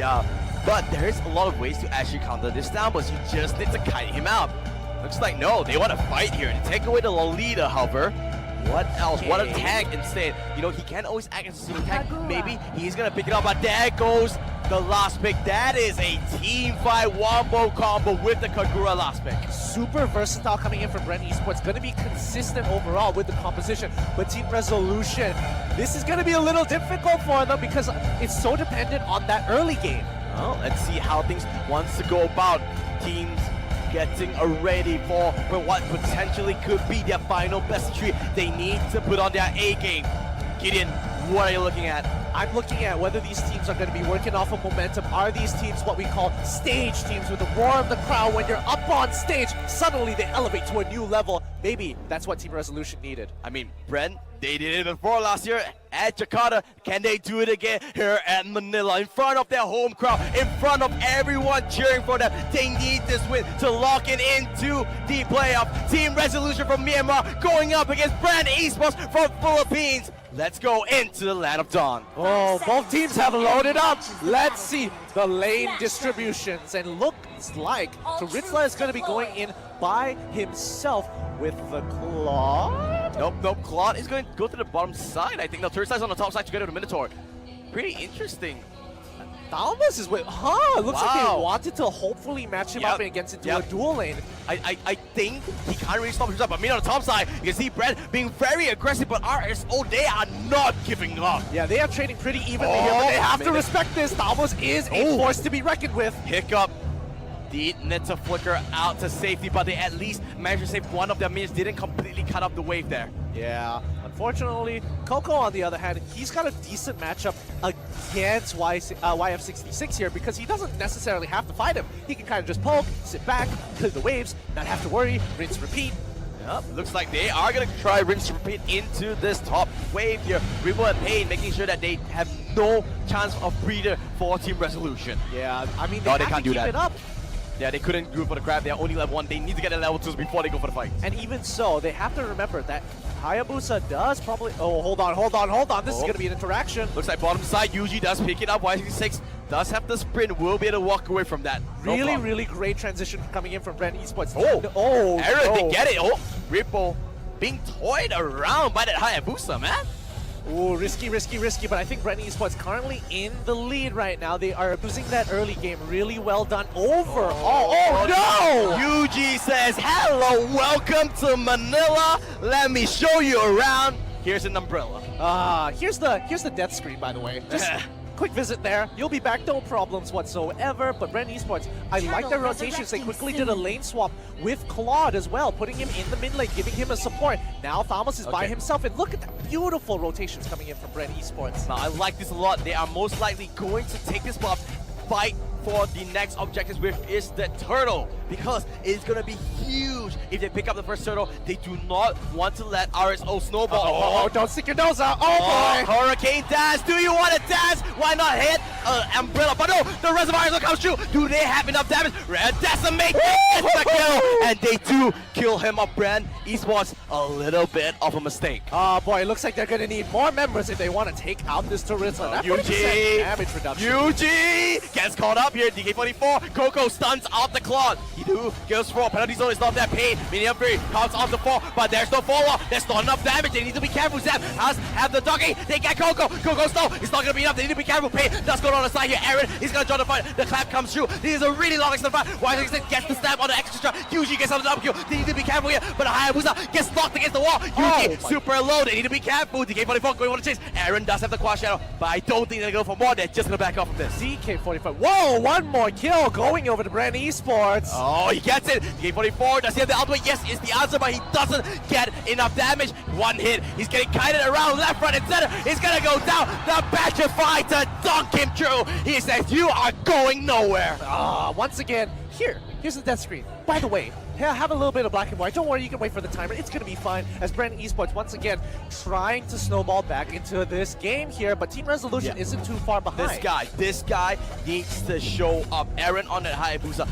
Yeah, but there's a lot of ways to actually counter this down, but you just need to kite him out. Looks like no, they want to fight here and take away the leader, however. What else? What a tank instead. You know, he can always act as a super tank. Maybe he's going to pick it up, but there goes the last pick. That is a team fight wombo combo with the Kagura last pick. Super versatile coming in from Bren Esports. Going to be consistent overall with the composition. But Team Resolution, this is going to be a little difficult for them because it's so dependent on that early game. Well, let's see how things wants to go about. Teams getting ready for what potentially could be their final best three. They need to put on their A game. Gideon, what are you looking at? I'm looking at whether these teams are going to be working off of momentum. Are these teams what we call stage teams with the roar of the crowd? When you're up on stage, suddenly they elevate to a new level. Maybe that's what Team Resolution needed. I mean, Bren, they did it before last year at Jakarta. Can they do it again here at Manila in front of their home crowd, in front of everyone cheering for them? They need this win to lock it into the playoff. Team Resolution from Myanmar going up against Bren Esports from Philippines. Let's go into the Land of Dawn. Oh, both teams have loaded up. Let's see the lane distributions. And looks like Turitzla is going to be going in by himself with the Claw. Nope. Claude is going to go to the bottom side. I think the Turitzla is on the top side together with the Minotaur. Pretty interesting. Dalmas is with, looks like they wanted to hopefully match him up against into a dual lane. I think he can't really stop himself, but me on the top side, you can see Bren being very aggressive, but RSO, they are not giving up. Yeah, they are trading pretty evenly here, but they have to respect this. Dalmas is a force to be reckoned with. Hiccup. They need to flicker out to safety, but they at least managed to save one of their minions. Didn't completely cut off the wave there. Yeah, unfortunately, Coco on the other hand, he's got a decent matchup against YF66 here because he doesn't necessarily have to fight him. He can kind of just poke, sit back, clear the waves, not have to worry, rinse, repeat. Yep, looks like they are going to try rinse repeat into this top wave here. Ripple and Pain making sure that they have no chance of breather for Team Resolution. Yeah, I mean, they have to keep it up. Yeah, they couldn't group for the grab. They're only level 1. They need to get a level 2 before they go for the fight. And even so, they have to remember that Hayabusa does probably... Oh, hold on. This is going to be an interaction. Looks like bottom side, Yuji does pick it up. Y66 does have the sprint. Will be able to walk away from that. Really great transition coming in from Bren Esports. Aaron, they get it. Oh, Ripple being toyed around by that Hayabusa, man. Ooh, risky, but I think Bren Esports currently in the lead right now. They are losing that early game. Really well done over. Oh no! Yuji says, hello, welcome to Manila. Let me show you around. Here's an umbrella. Here's the death screen, by the way. Just quick visit there. You'll be back, no problems whatsoever. But Bren Esports, I like their rotations. They quickly did a lane swap with Claude as well, putting him in the mid lane, giving him a support. Now Thamus is by himself, and look at that beautiful rotations coming in from Bren Esports. Now, I like this a lot. They are most likely going to take this buff, fight for the next objective, which is the turtle, because it's going to be huge if they pick up the first turtle. They do not want to let RSO snowball. Don't stick your nose out. Oh boy! Hurricane Dash, do you want to dash? Why not hit Umbrella? But no, the reservoir comes through. Do they have enough damage? Red Decimate gets the kill, and they do kill him up. Bren Esports, a little bit of a mistake. Oh boy, it looks like they're going to need more members if they want to take out this Turitzla. Yuji, damage reduction. Yuji gets caught up here. DK44, Coco stuns off the Claude. He goes for penalty zone. It's not that pain. Minion Fury comes off the 4, but there's no follow. There's not enough damage. They need to be careful. Zap has have the doggy. They get Coco. Coco slow. It's not going to be enough. They need to be careful. Pain does go on the side here. Aaron, he's going to join the fight. The clap comes through. This is a really long extended fight. Y66 gets the stab on the extra shot. Yuji gets on the up kill. They need to be careful here, but Hayabusa gets locked against the wall. Yuji super low. They need to be careful. DK44 going on the chase. Aaron does have the quad shadow, but I don't think they're going to go for more. They're just going to back off of this. DK45. Whoa, one more kill going over to Bren Esports. Oh, he gets it. DK44, does he have the ultimate? Yes, is the answer, but he doesn't get enough damage. One hit. He's getting kited around left, right, and center. He's going to go down. The Petrify to dunk him through. He says, you are going nowhere. Once again, here's the death screen. By the way, have a little bit of black and white. Don't worry, you can wait for the timer. It's going to be fine. As Bren Esports, once again, trying to snowball back into this game here, but Team Resolution isn't too far behind. This guy needs to show up. Aaron on that Hayabusa,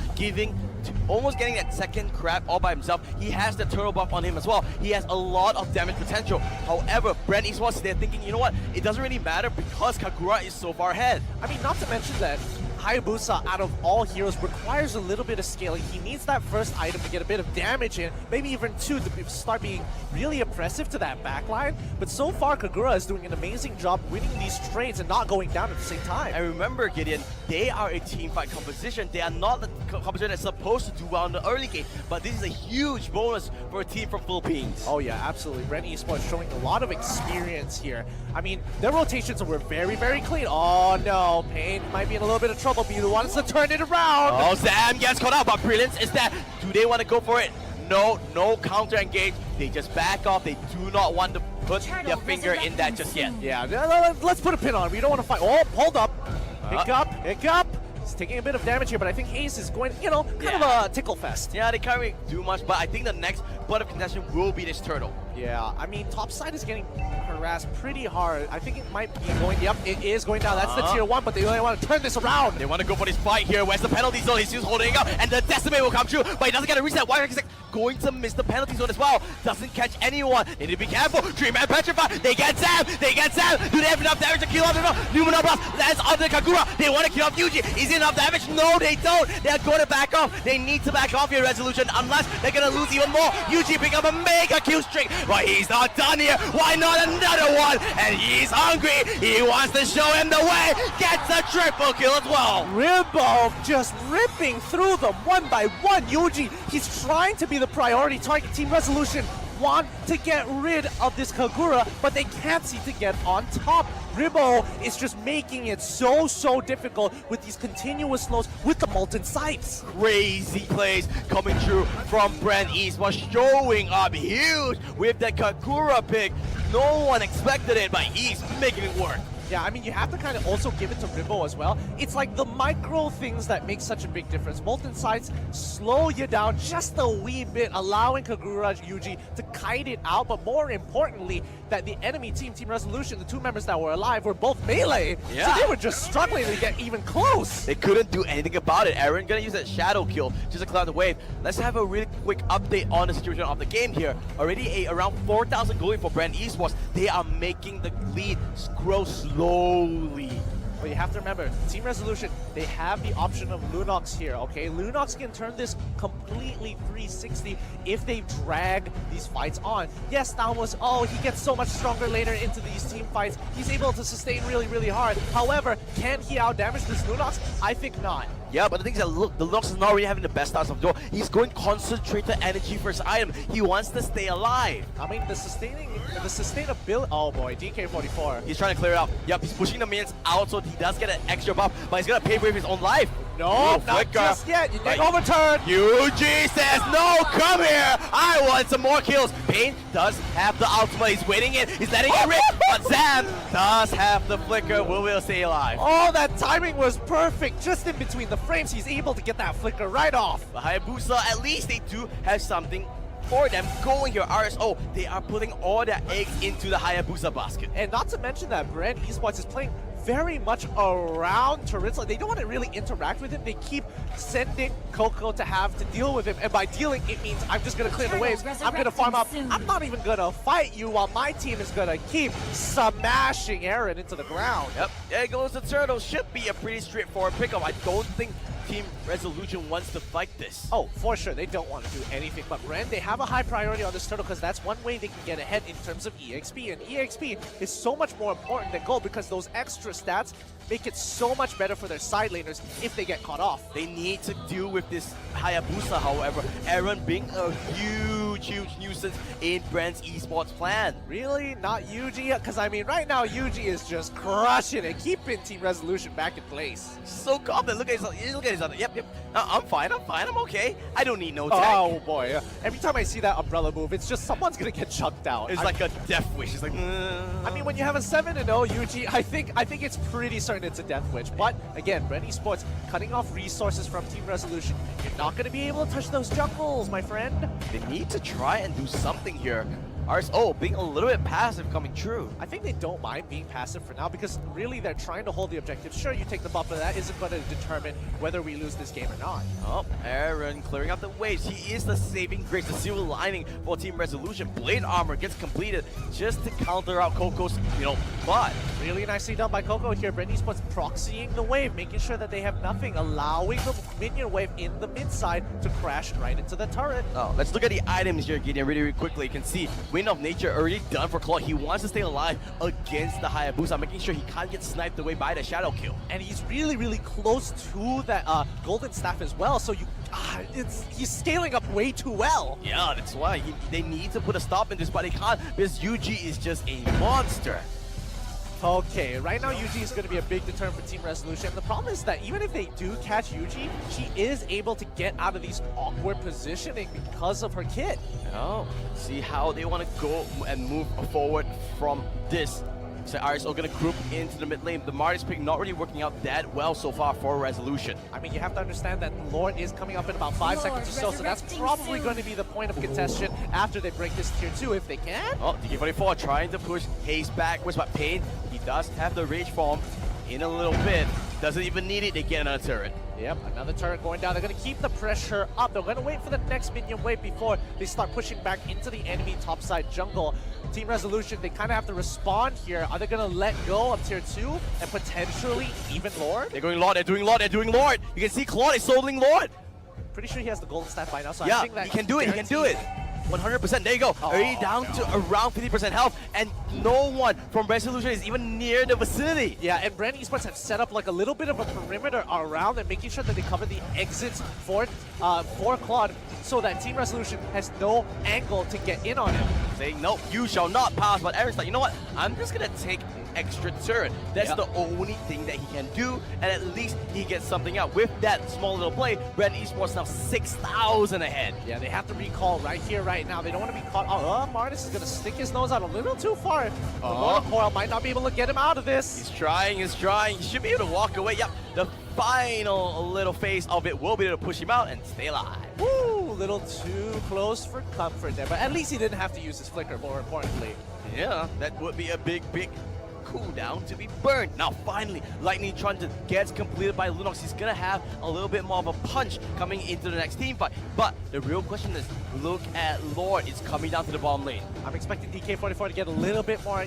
almost getting that second crab all by himself. He has the turtle buff on him as well. He has a lot of damage potential. However, Bren Esports, they're thinking, you know what? It doesn't really matter because Kagura is so far ahead. I mean, not to mention that Hayabusa, out of all heroes, requires a little bit of scaling. He needs that first item to get a bit of damage in, maybe even two to start being really oppressive to that backline. But so far, Kagura is doing an amazing job winning these trades and not going down at the same time. And remember, Gideon, they are a team fight composition. They are not the composition that's supposed to do well in the early game, but this is a huge bonus for a team from Philippines. Oh yeah, absolutely. Bren esports showing a lot of experience here. I mean, their rotations were very, very clean. Oh no, Pain might be in a little bit of trouble. Be the ones to turn it around. Oh, Sam gets caught out, but Brilliance is that. Do they want to go for it? No counter engage. They just back off. They do not want to put their finger in that just yet. Yeah, let's put a pin on. We don't want to fight. Oh, hold up. Hiccup. He's taking a bit of damage here, but I think Ace is going, you know, kind of a tickle fest. Yeah, they can't really do much, but I think the next point of contention will be this turtle. Yeah, I mean, top side is getting harassed pretty hard. I think it might be going, yep, it is going down. That's the tier 1, but they really want to turn this around. They want to go for this fight here. Where's the penalty zone? He's just holding up, and the Decimate will come through, but he doesn't get a reset. Why is going to miss the penalty zone as well? Doesn't catch anyone. They need to be careful. Dreamman petrified. They get Sam. Do they have enough damage to kill off? Lumina Blast lands on the Kagura. They want to kill off Yuji. Is he enough damage? No, they don't. They're going to back off. They need to back off here, Resolution, unless they're going to lose even more. Yuji pick up a mega kill streak, but he's not done here. Why not another one? And he's hungry. He wants to show him the way. Gets a triple kill as well. Ribbo just ripping through them one by one. Yuji, he's trying to be the priority target. Team Resolution want to get rid of this Kagura, but they can't seem to get on top. Ribbo is just making it so difficult with these continuous slows with the molten sights. Crazy plays coming through from Bren esports, showing up huge with the Kagura pick. No one expected it, but he's making it work. Yeah, I mean, you have to kind of also give it to Ribbo as well. It's like the micro things that make such a big difference. Molten Sights slow you down just a wee bit, allowing Kagura Yuji to kite it out, but more importantly, that the enemy team, Team Resolution, the two members that were alive, were both melee. Yeah. So they were just struggling to get even close. They couldn't do anything about it. Aaron gonna use that shadow kill just to clear the wave. Let's have a really quick update on the situation of the game here. Already around 4,000 going for Bren esports. They are making the lead grow slowly. But you have to remember, Team Resolution, they have the option of Lunox here, okay? Lunox can turn this completely 360 if they drag these fights on. Yes, Thaumos, he gets so much stronger later into these team fights. He's able to sustain really hard. However, can he outdamage this Lunox? I think not. Yeah, but the thing is that look, the Lunox is not really having the best starts of the door. He's going concentrated energy for his item. He wants to stay alive. I mean, the sustainability. Oh boy, DK44. He's trying to clear it out. Yep, he's pushing the minions out, so he does get an extra buff, but he's gonna pay with his own life. No, not just yet. You get overturned. Yuji says, no, come here. I want some more kills. Pain does have the ultimate. He's waiting it. He's letting it rip. But Zam does have the flicker. Will stay alive. Oh, that timing was perfect. Just in between the frames, he's able to get that flicker right off. But Hayabusa, at least they do have something for them going here. RSO, they are putting all their eggs into the Hayabusa basket. And not to mention that Bren esports is playing very much around turrets. Like, they don't want to really interact with him. They keep sending Coco to have to deal with him. And by dealing, it means I'm just going to clear the waves. I'm going to farm up. I'm not even going to fight you while my team is going to keep smashing Aaron into the ground. Yep, there goes the turtle. Should be a pretty straightforward pickup. I don't think Team Resolution wants to fight this. Oh, for sure. They don't want to do anything. But Bren, they have a high priority on this turtle because that's one way they can get ahead in terms of EXP. And EXP is so much more important than gold because those extra stats make it so much better for their side laners if they get caught off. They need to deal with this Hayabusa, however. Aaron being a huge nuisance in Bren's esports plan. Really? Not Yuji? Because, I mean, right now, Yuji is just crushing it, keeping Team Resolution back in place. So confident. Look at his other. Yep. I'm fine. I'm okay. I don't need no tank. Oh, boy. Every time I see that umbrella move, it's just someone's going to get chucked out. It's like a death wish. It's like, I mean, when you have a 7-0 Yuji, I think it's pretty certain it's a death wish. But, again, Bren esports cutting off resources from Team Resolution. You're not going to be able to touch those jungles, my friend. They need to try and do something here. RSO being a little bit passive coming true. I think they don't mind being passive for now because really they're trying to hold the objective. Sure, you take the buff, but that isn't going to determine whether we lose this game or not. Oh, Aaron clearing out the waves. He is the saving grace, the silver lining for Team Resolution. Blade armor gets completed just to counter out Coco's, plot. Really nicely done by Coco here. Bren esports proxying the wave, making sure that they have nothing, allowing the minion wave in the mid side to crash right into the turret. Oh, let's look at the items here, Gideon, really quickly. You can see Wind of Nature already done for Claude. He wants to stay alive against the Hayabusa, making sure he can't get sniped away by the Shadow Kill. And he's really, really close to that golden staff as well. So he's scaling up way too well. Yeah, that's why they need to put a stop in this, but they can't because Yuji is just a monster. Okay, right now Yuji is going to be a big deterrent for Team Resolution. The problem is that even if they do catch Yuji, she is able to get out of these awkward positioning because of her kit. Oh, see how they want to go and move forward from this. So RSO gonna group into the mid lane. The Marty's pick not really working out that well so far for Resolution. I mean, you have to understand that Lord is coming up in about 5 seconds or so that's probably going to be the point of contention after they break this tier 2 if they can. Oh, DK44 trying to push Haze backwards, but Pain, he does have the Rage Form in a little bit. Doesn't even need it to get another turret. Yep, another turret going down. They're going to keep the pressure up. They're going to wait for the next minion wave before they start pushing back into the enemy topside jungle. Team Resolution, they kind of have to respond here. Are they going to let go of tier 2 and potentially even Lord? They're going Lord, they're doing Lord, they're doing Lord. You can see Claude is soloing Lord. Pretty sure he has the golden staff by now, so yeah, I think that he can do it, he can do it. 100%, there you go. Already down to around 50% health, and no one from Resolution is even near the vicinity. Yeah, and Bren esports have set up like a little bit of a perimeter around and making sure that they cover the exits for Claude so that Team Resolution has no angle to get in on him. Saying, no, you shall not pass, but Aaron's like, you know what? I'm just gonna take an extra turret. That's the only thing that he can do, and at least he gets something out. With that small little play, Bren esports now 6,000 ahead. Yeah, they have to recall right here, right now. They don't want to be caught. Martis is going to stick his nose out a little too far. The Mortal Coil might not be able to get him out of this. He's trying, he's trying. He should be able to walk away. Yep, the final little phase of it will be able to push him out and stay alive. Woo, a little too close for comfort there, but at least he didn't have to use his flicker, more importantly. Yeah, that would be a big cooldown to be burned. Now finally, Lightning Truncheon gets completed by Lunox. He's gonna have a little bit more of a punch coming into the next team fight. But the real question is, look at Lord. It's coming down to the bottom lane. I'm expecting DK44 to get a little bit more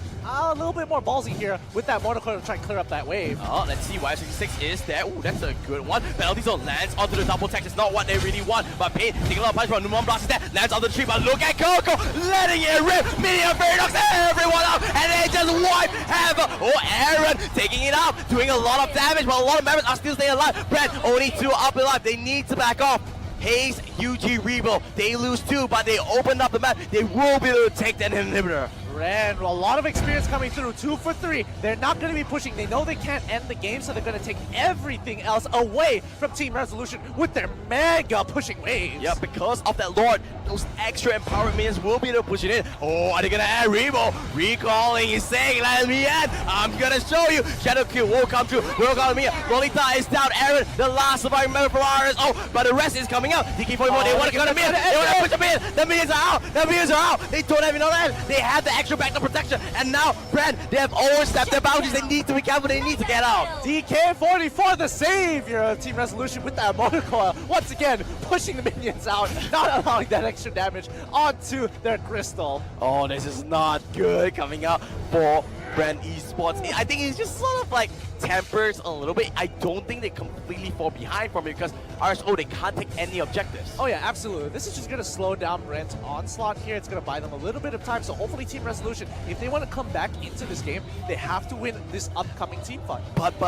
ballsy here with that Mortal Coil to try and clear up that wave. Oh, let's see. Y66 is there. Ooh, that's a good one. Penalty zone lands onto the double tech. It's not what they really want. But Pain taking a lot of punch from Numon Blast is there. Lands on the tree. But look at Coco letting it rip. Minion Paradox everyone up. And they just wipe Havoc. Oh, Aaron taking it up. Doing a lot of damage. But a lot of members are still staying alive. Bren only 2 up alive. They need to back off. Haze, UG, Rebo, they lose 2, but they opened up the map. They will be able to take that inhibitor. Bren, a lot of experience coming through, 2 for 3. They're not going to be pushing. They know they can't end the game, so they're going to take everything else away from Team Resolution with their mega pushing waves. Yeah, because of that Lord, those extra empowered minions will be able to push it in. Oh, are they going to add Rebo? Recalling, he's saying, let me in. I'm going to show you. Shadow Kill will come through. Will come to me. Rolita is down. Aaron, the last surviving member from RS. Oh, but the rest is coming out. DK44, they want to come to me. They want to push them in. The minions are out. The minions are out. They don't have enough end. They have the extra backup protection. And now, Bren, they have overstepped their boundaries. They need to be careful. They need to get out. DK44, the savior of Team Resolution with that Mortal Coil. Once again, pushing the minions out, not allowing that extra damage onto their crystal. Oh, this is not good coming out for Bren esports. I think he's just sort of like tempers a little bit. I don't think they completely fall behind from it because RSO, they can't take any objectives. Oh yeah, absolutely. This is just going to slow down Bren's onslaught here. It's going to buy them a little bit of time. So hopefully Team Resolution, if they want to come back into this game, they have to win this upcoming team fight. But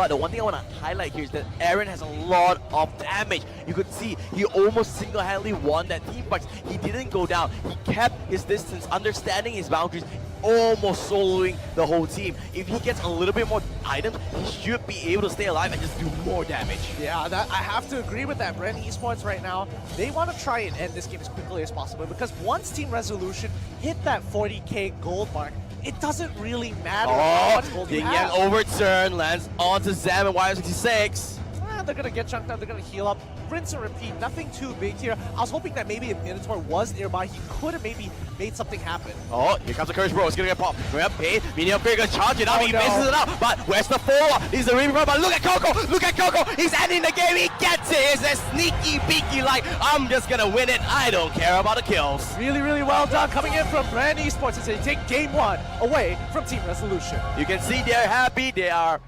the one thing I want to highlight here is that Aaron has a lot of damage. You could see he almost single-handedly won that team fight. He didn't go down. He kept his distance, understanding his boundaries, almost soloing the whole team. If he gets a little bit more items, he should be able to stay alive and just do more damage. Yeah, I have to agree with that. Bren esports right now, they want to try and end this game as quickly as possible because once Team Resolution hit that 40k gold mark, it doesn't really matter how much gold you have. Overturn lands onto Zam and Y66. now they're gonna get chunked out, they're gonna heal up, rinse and repeat, nothing too big here. I was hoping that maybe if Minotaur was nearby, he could have maybe made something happen. Oh, here comes the Courage Bro. It's gonna get popped. Going up, Pain. Minion Upgrade gonna charge it up. Oh, He no. misses it up. But where's the follow? He's the Reaper. But look at Coco. Look at Coco. He's ending the game. He gets it. It's a sneaky beaky like, I'm just gonna win it. I don't care about the kills. Really, really well done coming in from Bren Esports as they take game 1 away from Team Resolution. You can see they're happy. They are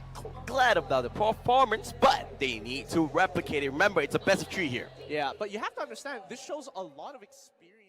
glad about the performance, but they need to replicate it. Remember, it's a best of 3 here. Yeah, but you have to understand, this shows a lot of experience.